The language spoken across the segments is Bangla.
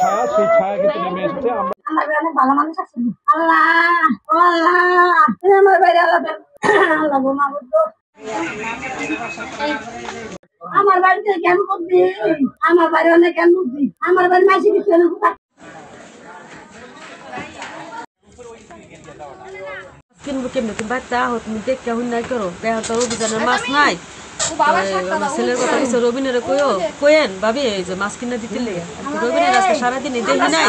ছায়া, সেই ছায়া কিন্তু নেমে এসেছে। আমার বাইরে অনেক ভালো মানুষ আছে। আল্লাহ আল্লাহ তুমি আমার বাইরে আল্লাহ আল্লাহ বোমা বুঝতো আমার বাড়িতে কেন বুদ্ধি আমার বাড়ি অনেক কেন বুদ্ধি আমার বাড়ি মাসি কিছু কিনবো কেমনি তুমি বাচ্চা আহত তুমি দেখতে হুন নাই করো বেহার তোর অভিযানের মাছ নাই আমার ছেলের কথা কিছু রবিনের কোয়েন ভাবি এই যে মাছ কিনে দিতে লেগে রবিনের আজকে সারাদিন দেখি নাই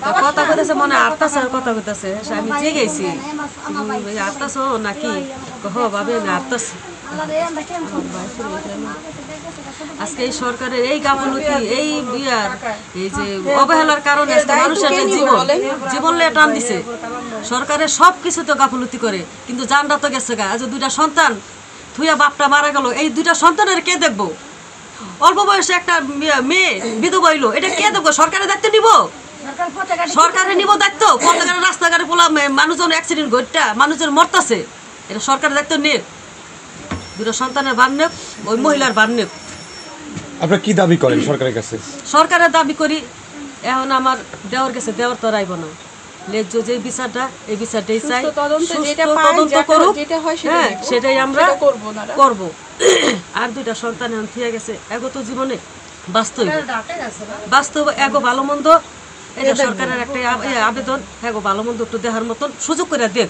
তা কথা কইতেছে মনে আটটাছে কথা কইতেছে আমি যে গেছি আটটাছ নাকি হ ভাবি আমি আটটাছি আজকে এই সরকারের এই গাফলতি এই বিয়ার এই যে অবহেলার কারণে মানুষের জীবন টান দিছে সরকারের সব কিছু তো গাফলতি করে কিন্তু জানটা তো গেছে গা আজ দুইটা সন্তান থুইয়া বাপটা মারা গেল এই দুইটা সন্তানের কে দেখবো অল্প বয়সে একটা মেয়ে বিধবা হইলো এটা কে দেখবো সরকারের দায়িত্ব নিব সরকারের নিব দায়িত্ব পথঘাটে রাস্তাঘাটে পোলা মানুষজন অ্যাক্সিডেন্ট ঘটটা মানুষজন মরতাছে এটা সরকারের দায়িত্ব নেক দুটো সন্তানের বান নেক ওই মহিলার বান নেক আপনারা কি দাবি করেন সরকারের কাছে? সরকারের দাবি করি এখন আমার দেওয়ার কাছে দেওয়ার তো রাইব না ন্যায্য যে বিচারটা এই বিচারটাই চাই তদন্ত করুক হ্যাঁ সেটাই আমরা করব আর দুইটা সন্তান এখন থিয়ে গেছে এগো তো জীবনে বাস্তব এগো ভালো মন্দ এটা সরকারের একটা আবেদন এগো ভালো মন্দ একটু দেখার মতন সুযোগ করে দেখ।